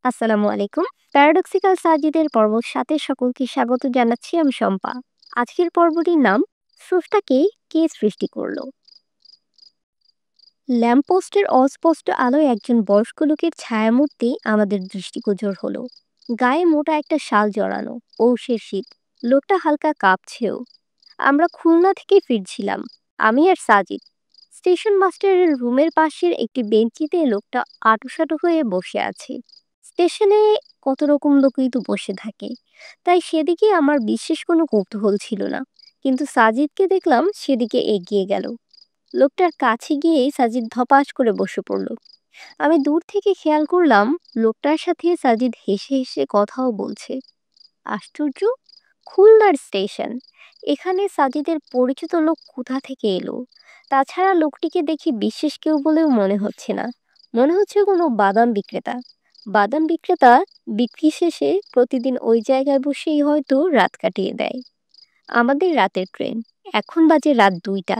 আসসালামু আলাইকুম। প্যারাডক্সিক্যাল সার্জিদের পর্ব ৭ সকলকে স্বাগত জানাচ্ছি আমি শম্পা। আজকের পর্বটির নাম স্রষ্টাকে কে সৃষ্টি করলো। ল্যাম্পপোস্টের অস্পষ্ট আলোয় একজন বয়স্ক লোকের ছায়ামূর্তি আমাদের দৃষ্টিগোচর হলো। গায়ে মোটা একটা শাল জড়ানো, পৌষের শীত। লোকটা হালকা কাঁপছেও। আমরা খুলনা থেকে ফিরছিলাম, আমি আর সাজিদ। স্টেশন মাস্টারের রুমের পাশের একটি বেঞ্চিতে লোকটা আঁটুসাঁটু হয়ে বসে আছে। স্টেশনে কত রকম লোকই তো বসে থাকে, তাই সেদিকে আমার বিশেষ কোনো কৌতূহল ছিল না। কিন্তু সাজিদকে দেখলাম সেদিকে এগিয়ে গেল। লোকটার কাছে গিয়ে সাজিদ ধপাস করে বসে পড়ল। আমি দূর থেকে খেয়াল করলাম লোকটার সাথে সাজিদ হেসে হেসে কথাও বলছে। আশ্চর্য! খুলনার স্টেশন, এখানে সাজিদের পরিচিত লোক কোথা থেকে এলো? তাছাড়া লোকটিকে দেখে বিশেষ কেউ বলেও মনে হচ্ছে না। মনে হচ্ছে কোনো বাদাম বিক্রেতা। বাদাম বিক্রেতা বিক্রি শেষে প্রতিদিন ওই জায়গায় বসেই হয়তো রাত কাটিয়ে দেয়। আমাদের রাতের ট্রেন, এখন বাজে রাত ২টা।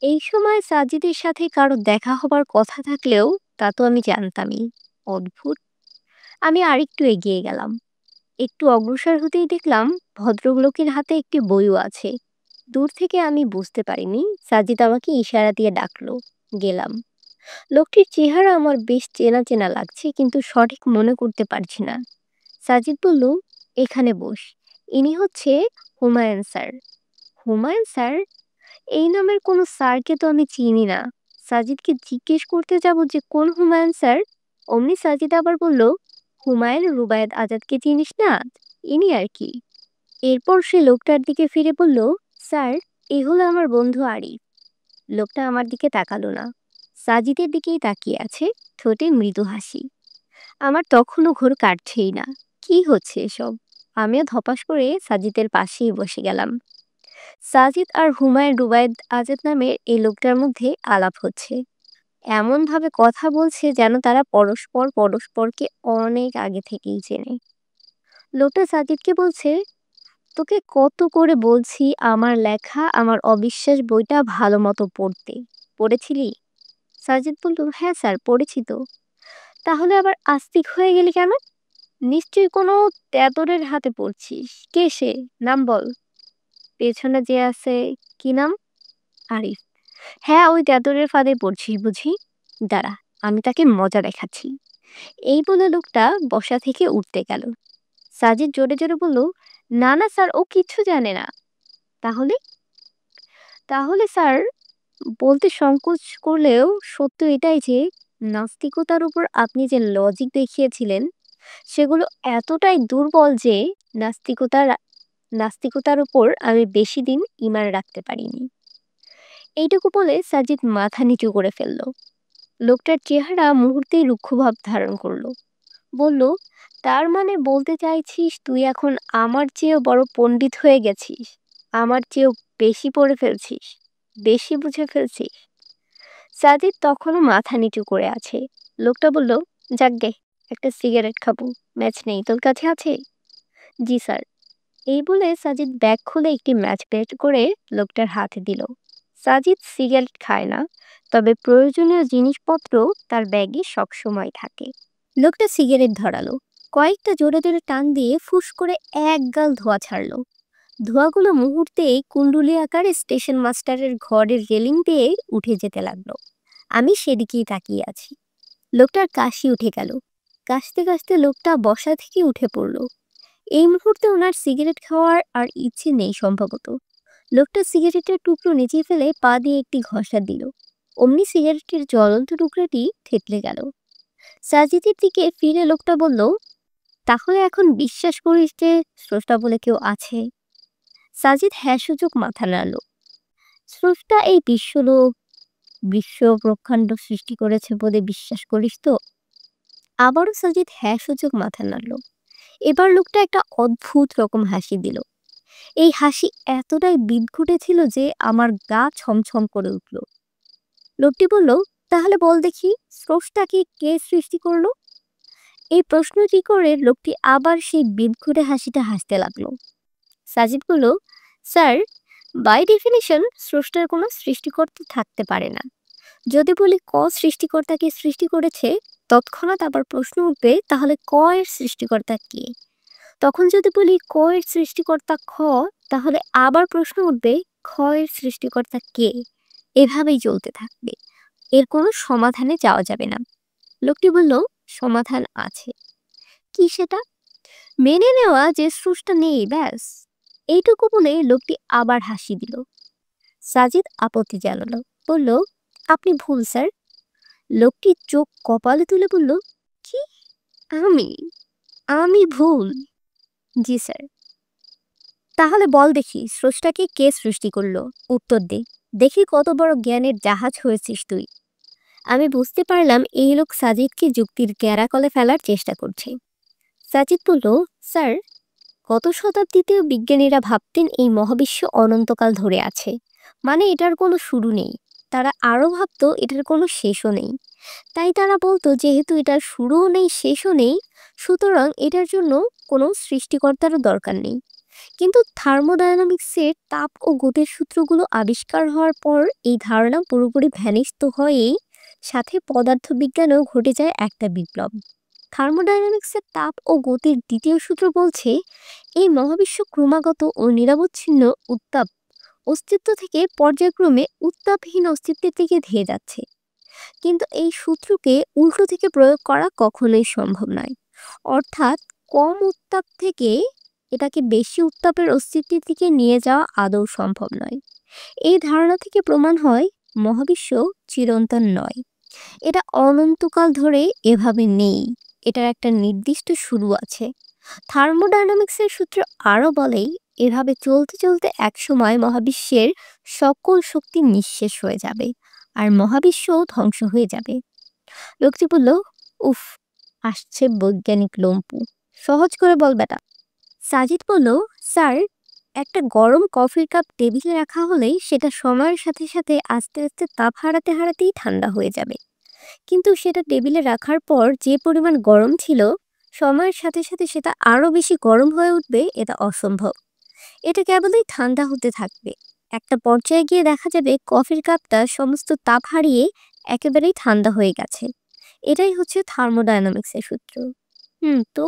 এই সময় সাজিদের সাথে কারো দেখা হবার কথা থাকলেও তা তো আমি জানতামই। অদ্ভুত। আমি আরেকটু এগিয়ে গেলাম। একটু অগ্রসর হতেই দেখলাম ভদ্রলোকের হাতে একটি বইও আছে। দূর থেকে আমি বুঝতে পারিনি সাজিদ আমাকে ইশারা দিয়ে ডাকলো। গেলাম। লোকটির চেহারা আমার বেশ চেনা চেনা লাগছে, কিন্তু সঠিক মনে করতে পারছি না। সাজিদ বলল, এখানে বস। ইনি হচ্ছে হুমায়ুন স্যার। হুমায়ুন স্যার? এই নামের কোনো স্যারকে তো আমি চিনি না। সাজিদকে জিজ্ঞেস করতে যাব যে কোন হুমায়ুন স্যার, অমনি সাজিদ আবার বলল, হুমায়ুন রুবায়েত আজাদকে চিনিস না? ইনি আর কি। এরপর সে লোকটার দিকে ফিরে বলল, স্যার, এ হলো আমার বন্ধু আরিফ। লোকটা আমার দিকে তাকালো না, সাজিদের দিকেই তাকিয়ে আছে, ঠোঁটে মৃদু হাসি। আমার তখনও ঘোর কাটছেই না। কি হচ্ছে এসব? আমিও ধপাস করে সাজিদের পাশেই বসে গেলাম। সাজিদ আর হুমায়ুন রুবায়েত আজাদ নামের এই লোকটার মধ্যে আলাপ হচ্ছে। এমনভাবে কথা বলছে যেন তারা পরস্পর পরস্পরকে অনেক আগে থেকেই চেনে। লোকটা সাজিদকে বলছে, তোকে কত করে বলছি আমার লেখা আমার অবিশ্বাস বইটা ভালো মতো পড়তে। পড়েছিলি? সাজিদ বলল, হ্যাঁ স্যার, পড়েছি তো। তাহলে আবার আস্তিক হয়ে গেলি কেন? নিশ্চয়ই কোনো তেতরের হাতে পড়ছিস। কে সে? নাম বল। পেছনে যে আছে, কি নাম? আরিফ। হ্যাঁ, ওই তেতরের ফাঁদে পড়ছিস বুঝি। দাঁড়া, আমি তাকে মজা দেখাচ্ছি। এই বলে লোকটা বসা থেকে উঠতে গেল। সাজিদ জোরে জোরে বলল, না না স্যার, ও কিচ্ছু জানে না। তাহলে? তাহলে স্যার, বলতে সংকোচ করলেও সত্য এটাই যে নাস্তিকতার উপর আপনি যে লজিক দেখিয়েছিলেন সেগুলো এতটাই দুর্বল যে নাস্তিকতার নাস্তিকতার উপর আমি বেশি দিন ঈমান রাখতে পারিনি। এইটুকু বলে সাজিদ মাথা নিচু করে ফেলল। লোকটার চেহারা মুহূর্তেই রুক্ষভাব ধারণ করলো। বলল, তার মানে বলতে চাইছিস তুই এখন আমার চেয়েও বড় পণ্ডিত হয়ে গেছিস? আমার চেয়েও বেশি পড়ে ফেলছিস? বেশি বুঝে ফেলছিস? সাজিদ তখনও মাথা নিচু করে আছে। লোকটা বলল, যাকগে, একটা সিগারেট খাবো। ম্যাচ নেই তোর কাছে আছে? জি স্যার। এই বলে সাজিদ ব্যাগ খুলে একটি ম্যাচ বের করে লোকটার হাতে দিল। সাজিদ সিগারেট খায় না, তবে প্রয়োজনীয় জিনিসপত্র তার ব্যাগে সবসময় থাকে। লোকটা সিগারেট ধরালো, কয়েকটা জোরে জোরে টান দিয়ে ফুস করে এক গাল ধোঁয়া ছাড়লো। ধোঁয়াগুলো মুহূর্তেই কুণ্ডুলি আকারে স্টেশন মাস্টারের ঘরের রেলিং দিয়ে উঠে যেতে লাগলো। আমি সেদিকেই তাকিয়ে আছি। লোকটার কাশি উঠে গেল। কাশতে কাশতে লোকটা বসা থেকে উঠে পড়ল। এই মুহূর্তে ওনার সিগারেট খাওয়ার আর ইচ্ছে নেই সম্ভবত। লোকটা সিগারেটের টুকরো নিচে ফেলে পা দিয়ে একটি ঘষা দিল। অমনি সিগারেটের জ্বলন্ত টুকরাটি থেতলে গেল। সাজিদের দিকে ফিরে লোকটা বলল, তাহলে এখন বিশ্বাস করিস যে স্রষ্টা বলে কেউ আছে? সাজিদ হ্যাঁ সূচক মাথা নাড়ল। স্রষ্টা এই বিশ্বলোক, বিশ্ব ব্রহ্মাণ্ড সৃষ্টি করেছে বলে বিশ্বাস করিস তো? আবারও সাজিদ হ্যাঁ সূচক মাথা নাড়ল। এবার লোকটা একটা অদ্ভুত রকম হাসি দিল। এই হাসি এতটাই বিদঘুটে ছিল যে আমার গা ছমছম করে উঠল। লোকটি বলল, তাহলে বল দেখি, স্রষ্টাকে কে সৃষ্টি করলো? এই প্রশ্নটি করে লোকটি আবার সেই বিদঘুটে হাসিটা হাসতে লাগলো। সাজিদ বলল, স্যার, বাই ডেফিনিশন স্রষ্টার কোনো সৃষ্টিকর্তা থাকতে পারে না। যদি বলি সৃষ্টিকর্তাকে সৃষ্টি করেছে, তৎক্ষণাৎ আবার প্রশ্ন উঠবে, তাহলে ক এর সৃষ্টিকর্তা কে? তখন যদি বলি ক এর সৃষ্টিকর্তা খ, তাহলে আবার প্রশ্ন উঠবে, খ এর সৃষ্টিকর্তা কে? এভাবেই চলতে থাকবে, এর কোনো সমাধানে যাওয়া যাবে না। লোকটি বলল, সমাধান আছে। কি সেটা? মেনে নেওয়া যে স্রষ্টা নেই, ব্যাস। এইটুকু বলে লোকটি আবার হাসি দিল। সাজিদ আপত্তি জানালো, বলল, আপনি ভুল স্যার। লোকটি চোখ কপালে তুলে বলল, কি? আমি আমি ভুল? জি স্যার। তাহলে বল দেখি, স্রষ্টাকে কে সৃষ্টি করলো? উত্তর দে, দেখি কত বড় জ্ঞানের জাহাজ হয়েছিস তুই। আমি বুঝতে পারলাম এই লোক সাজিদকে যুক্তির ক্যারাকলে ফেলার চেষ্টা করছে। সাজিদ বলল, স্যার, গত শতাব্দীতেও বিজ্ঞানীরা ভাবতেন এই মহাবিশ্ব অনন্তকাল ধরে আছে, মানে এটার কোনো শুরু নেই। তারা আরও ভাবতো এটার কোনো শেষও নেই। তাই তারা বলতো, যেহেতু এটার শুরুও নেই শেষও নেই, সুতরাং এটার জন্য কোনো সৃষ্টিকর্তারও দরকার নেই। কিন্তু থার্মোডায়নামিক্সের তাপ ও গতির সূত্রগুলো আবিষ্কার হওয়ার পর এই ধারণা পুরোপুরি ভ্যানিস্ট হয়েই সাথে পদার্থবিজ্ঞানেও ঘটে যায় একটা বিপ্লব। থার্মোডায়নামিক্সের তাপ ও গতির দ্বিতীয় সূত্র বলছে, এই মহাবিশ্ব ক্রমাগত ও নিরবচ্ছিন্ন উত্তাপ অস্তিত্ব থেকে পর্যায়ক্রমে উত্তাপহীন অস্তিত্বের দিকে ধেয়ে যাচ্ছে। কিন্তু এই সূত্রকে উল্টো থেকে প্রয়োগ করা কখনোই সম্ভব নয়। অর্থাৎ কম উত্তাপ থেকে এটাকে বেশি উত্তাপের অস্তিত্বের দিকে নিয়ে যাওয়া আদৌ সম্ভব নয়। এই ধারণা থেকে প্রমাণ হয় মহাবিশ্ব চিরন্তন নয়, এটা অনন্তকাল ধরে এভাবে নেই, এটার একটা নির্দিষ্ট শুরু আছে। থার্মোডায়নামিক্সের সূত্র আরও বলেই, এভাবে চলতে চলতে একসময় মহাবিশ্বের সকল শক্তি নিঃশেষ হয়ে যাবে আর মহাবিশ্বও ধ্বংস হয়ে যাবে। লোকটি বলল, উফ, আসছে বৈজ্ঞানিক লম্পু, সহজ করে বল বেটা। সাজিদ বলল, স্যার, একটা গরম কফির কাপ টেবিলে রাখা হলেই সেটা সময়ের সাথে সাথে আস্তে আস্তে তাপ হারাতে হারাতেই ঠান্ডা হয়ে যাবে। কিন্তু সেটা টেবিলে রাখার পর যে পরিমাণ গরম ছিল, সময়ের সাথে সাথে সেটা আরও বেশি গরম হয়ে উঠবে, এটা অসম্ভব। এটা কেবলই ঠান্ডা হতে থাকবে। একটা পর্যায়ে গিয়ে দেখা যাবে কফির কাপটা সমস্ত তাপ হারিয়ে একেবারেই ঠান্ডা হয়ে গেছে। এটাই হচ্ছে থার্মোডায়নামিক্সের সূত্র। তো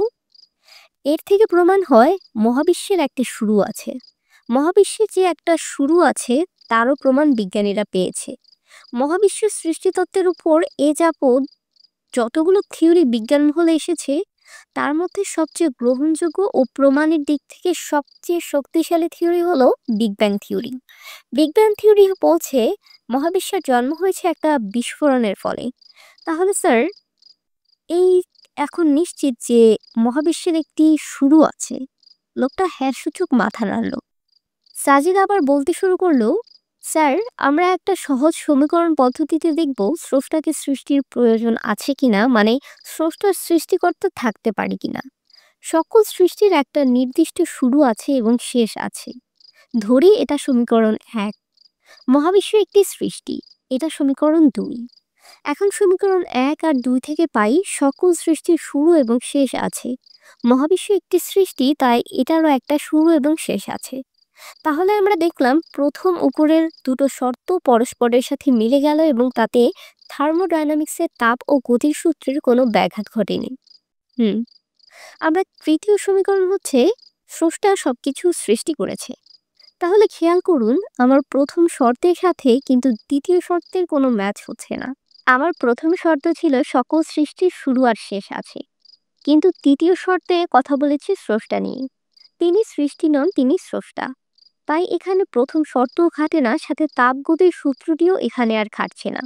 এর থেকে প্রমাণ হয় মহাবিশ্বের একটা শুরু আছে। মহাবিশ্বের যে একটা শুরু আছে তারও প্রমাণ বিজ্ঞানীরা পেয়েছে। মহাবিশ্ব সৃষ্টিতত্ত্বের উপর এ যাবৎ যতগুলো থিওরি বিজ্ঞান হলে এসেছে, তার মধ্যে সবচেয়ে গ্রহণযোগ্য ও প্রমাণের দিক থেকে সবচেয়ে শক্তিশালী থিওরি হলো big bang theory. Big bang theory বলছে মহাবিশ্বের জন্ম হয়েছে একটা বিস্ফোরণের ফলে। তাহলে স্যার, এই এখন নিশ্চিত যে মহাবিশ্বের একটি শুরু আছে? লোকটা হ্যাঁ সূচক মাথা নাড়ল। সাজিদ আবার বলতে শুরু করলো, স্যার, আমরা একটা সহজ সমীকরণ পদ্ধতিতে দেখব স্রষ্টাকে সৃষ্টির প্রয়োজন আছে কিনা, মানে স্রষ্টার সৃষ্টিকর্তা থাকতে পারে কিনা। সকল সৃষ্টির একটা নির্দিষ্ট শুরু আছে এবং শেষ আছে। ধরি এটা সমীকরণ 1। মহাবিশ্ব একটি সৃষ্টি, এটা সমীকরণ 2। এখন সমীকরণ 1 আর 2 থেকে পাই সকল সৃষ্টির শুরু এবং শেষ আছে। মহাবিশ্ব একটি সৃষ্টি, তাই এটারও একটা শুরু এবং শেষ আছে। তাহলে আমরা দেখলাম প্রথম উপরের দুটো শর্ত পরস্পরের সাথে মিলে গেল এবং তাতে থার্মোডায়নামিক্সের তাপ ও গতির সূত্রের কোনো ব্যাঘাত ঘটেনি। হুম আমরা তৃতীয় সমীকরণ হচ্ছে স্রষ্টা সবকিছু সৃষ্টি করেছে। তাহলে খেয়াল করুন, আমার প্রথম শর্তের সাথে কিন্তু দ্বিতীয় শর্তের কোনো ম্যাচ হচ্ছে না। আমার প্রথম শর্ত ছিল সকল সৃষ্টির শুরু আর শেষ আছে, কিন্তু তৃতীয় শর্তে কথা বলেছি স্রষ্টা নিয়ে। তিনি সৃষ্টি নন, তিনি স্রষ্টা। তাই এখানে প্রথম শর্তও খাটে না, সাথে তাপগতির সূত্রটিও এখানে আর খাটছে না।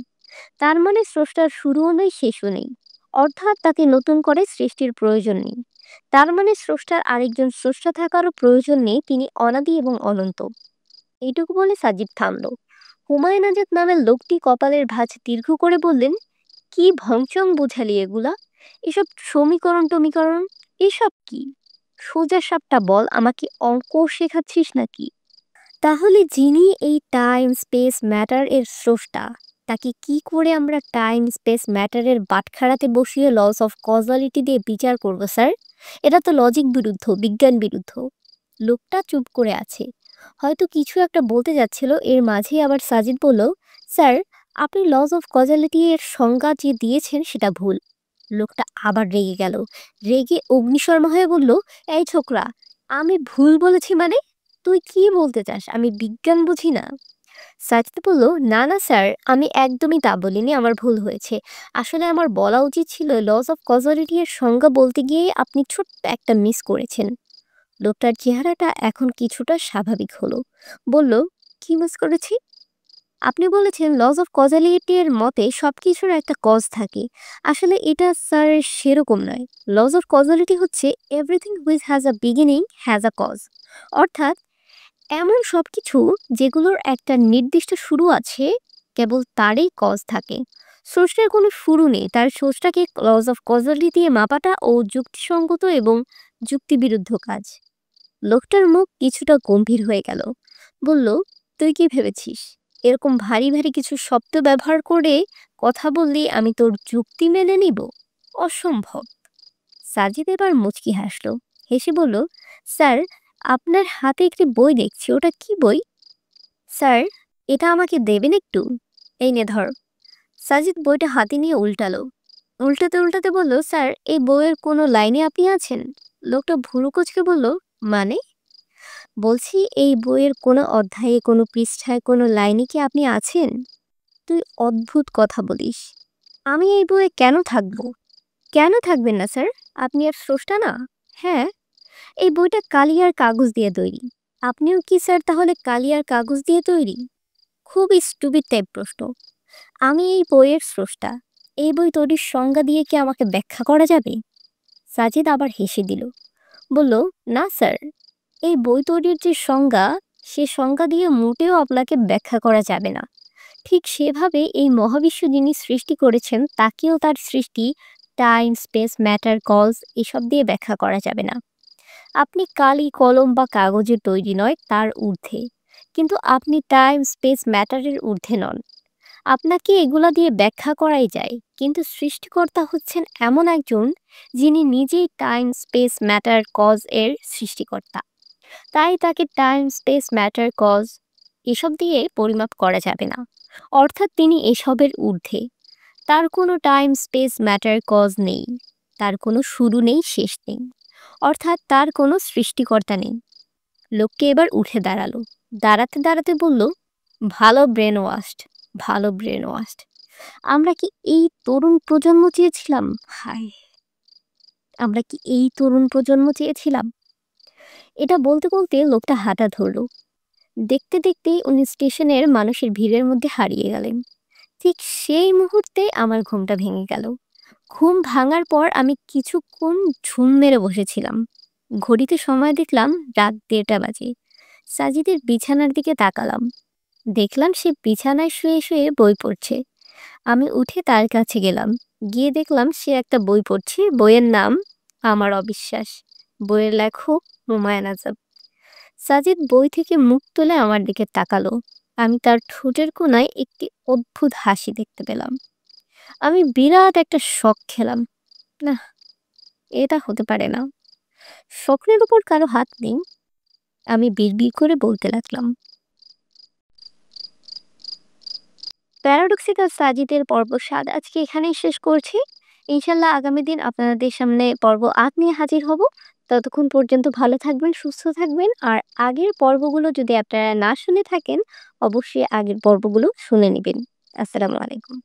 তার মানে স্রষ্টার শুরুও নেই, শেষও নেই। অর্থাৎ তাকে নতুন করে সৃষ্টির প্রয়োজন নেই। তার মানে স্রষ্টার আরেকজন স্রষ্টা থাকারও প্রয়োজন নেই, তিনি অনাদি এবং অনন্ত। এইটুকু বলে সাজিদ থামল। হুমায়ুন আজাদ নামের লোকটি কপালের ভাঁজ দীর্ঘ করে বললেন, কি ভংচং বোঝালি এগুলা? এসব সমীকরণ টমীকরণ এসব কি? সোজা সাপটা বল, আমাকে অঙ্ক শেখাচ্ছিস নাকি? তাহলে যিনি এই টাইম স্পেস ম্যাটার এর স্রষ্টা, তাকে কি করে আমরা টাইম স্পেস ম্যাটারের বাটখারাতে বসিয়ে লস অফ কজালিটি দিয়ে বিচার করব স্যার? এটা তো লজিক বিরুদ্ধ, বিজ্ঞান বিরুদ্ধ। লোকটা চুপ করে আছে, হয়তো কিছু একটা বলতে যাচ্ছিল। এর মাঝেই আবার সাজিদ বলল, স্যার, আপনি লস অফ কজালিটি এর সংজ্ঞা যে দিয়েছেন সেটা ভুল। লোকটা আবার রেগে গেল। রেগে অগ্নিশর্মা হয়ে বলল, এই ছোকরা, আমি ভুল বলেছি মানে? তুই কি বলতে চাস আমি বিজ্ঞান বুঝি না? সাজিদ বলল, না না স্যার, আমি একদমই তা বলিনি, আমার ভুল হয়েছে। আসলে আমার বলা উচিত ছিল লস অফ কজালিটি এর সংজ্ঞা বলতে গিয়ে আপনি ছোট্ট একটা মিস করেছেন। লোকটার চেহারাটা এখন কিছুটা স্বাভাবিক হলো। বলল, কি মিস করেছি? আপনি বলেছেন লজ অফ কজালিটি এর মতে সবকিছুর একটা কজ থাকে। আসলে এটা স্যার সেরকম নয়। লজ অফ কজালিটি হচ্ছে everything which has a beginning has a cause. অর্থাৎ এমন সবকিছু যেগুলোর একটা নির্দিষ্ট শুরু আছে, কেবল তারই কজ থাকে। স্রষ্টার কোনো শুরু নেই, তার স্রষ্টাকে লজ অফ কজালিটি দিয়ে মাপাটা ও যুক্তিসঙ্গত এবং যুক্তিবিরুদ্ধ কাজ। লোকটার মুখ কিছুটা গম্ভীর হয়ে গেল। বলল, তুই কি ভেবেছিস এরকম ভারী ভারী কিছু শব্দ ব্যবহার করে কথা বললে আমি তোর যুক্তি মেনে নিব? অসম্ভব। সাজিদ এবার মুচকি হাসলো। হেসে বলল, স্যার, আপনার হাতে একটি বই দেখছি, ওটা কি বই? স্যার, এটা আমাকে দেবেন একটু? এই নে ধর। সাজিদ বইটা হাতে নিয়ে উল্টালো। উল্টাতে উল্টাতে বলল, স্যার, এই বইয়ের কোনো লাইনে আপনি আছেন? লোকটা ভুরু কুচকে বলল, মানে? বলছি, এই বইয়ের কোনো অধ্যায়ে, কোনো পৃষ্ঠায়, কোনো লাইনে কি আপনি আছেন? তুই অদ্ভুত কথা বলিস। আমি এই বইয়ে কেন থাকবো? কেন থাকবেন না স্যার? আপনি আর স্রষ্টা না? হ্যাঁ। এই বইটা কালি আর কাগজ দিয়ে তৈরি। আপনিও কি স্যার তাহলে কালি আর কাগজ দিয়ে তৈরি? খুবই স্টুপিড টাইপ প্রশ্ন। আমি এই বইয়ের স্রষ্টা। এই বই তৈরির সংজ্ঞা দিয়ে কি আমাকে ব্যাখ্যা করা যাবে? সাজিদ আবার হেসে দিল। বলল, না স্যার, এই বই তৈরির যে সংজ্ঞা, সে সংজ্ঞা দিয়ে মোটেও আপনাকে ব্যাখ্যা করা যাবে না। ঠিক সেভাবে এই মহাবিশ্ব যিনি সৃষ্টি করেছেন তাকেও তার সৃষ্টি টাইম, স্পেস, ম্যাটার, কজ এসব দিয়ে ব্যাখ্যা করা যাবে না। আপনি কালি, কলম বা কাগজের তৈরি নয়, তার ঊর্ধ্বে। কিন্তু আপনি টাইম, স্পেস, ম্যাটারের ঊর্ধ্বে নন। আপনাকে এগুলা দিয়ে ব্যাখ্যা করাই যায়, কিন্তু সৃষ্টিকর্তা হচ্ছেন এমন একজন যিনি নিজেই টাইম, স্পেস, ম্যাটার, কজ এর সৃষ্টিকর্তা। তাই তাকে টাইম, স্পেস, ম্যাটার, কজ এসব দিয়ে পরিমাপ করা যাবে না। অর্থাৎ তিনি এসবের ঊর্ধ্বে। তার কোনো টাইম, স্পেস, ম্যাটার, কজ নেই। তার কোনো শুরু নেই, শেষ নেই। অর্থাৎ তার কোনো সৃষ্টিকর্তা নেই। লোককে এবার উঠে দাঁড়ালো। দাঁড়াতে দাঁড়াতে বলল, ভালো ব্রেন ওয়াশড, ভালো ব্রেন ওয়াশড। আমরা কি এই তরুণ প্রজন্ম চেয়েছিলাম? হায়, আমরা কি এই তরুণ প্রজন্ম চেয়েছিলাম? এটা বলতে বলতে লোকটা হাঁটা ধরলো। দেখতে দেখতেই উনি স্টেশনের মানুষের ভিড়ের মধ্যে হারিয়ে গেলেন। ঠিক সেই মুহূর্তে আমার ঘুমটা ভেঙে গেল। ঘুম ভাঙার পর আমি কিছুক্ষণ ঝুম মেরে বসেছিলাম। ঘড়িতে সময় দেখলাম রাত 1:30 বাজে। সাজিদের বিছানার দিকে তাকালাম। দেখলাম সে বিছানায় শুয়ে শুয়ে বই পড়ছে। আমি উঠে তার কাছে গেলাম। গিয়ে দেখলাম সে একটা বই পড়ছে। বইয়ের নাম আমার অবিশ্বাস। বইয়ের লেখক হুমায়ুন আজাদ। সাজিদ বই থেকে মুখ তুলে আমার দিকে তাকালো। আমি তার ঠোঁটের কোণায় একটি অদ্ভুত হাসি দেখতে পেলাম। আমি বিরাট একটা শক খেলাম। না, এটা হতে পারে না। স্বপ্নের উপর কারো হাত নেই। আমি বিড়বিড় করে বলতে লাগলাম। প্যারাডক্সিক্যাল সাজিদের পর্ব ৭ আজকে এখানেই শেষ করছি। ইনশাল্লাহ আগামী দিন আপনাদের সামনে পর্ব ৮ নিয়ে হাজির হব। ততক্ষণ পর্যন্ত ভালো থাকবেন, সুস্থ থাকবেন। আর আগের পর্বগুলো যদি আপনারা না শুনে থাকেন, অবশ্যই আগের পর্বগুলো শুনে নেবেন। আসসালামু আলাইকুম।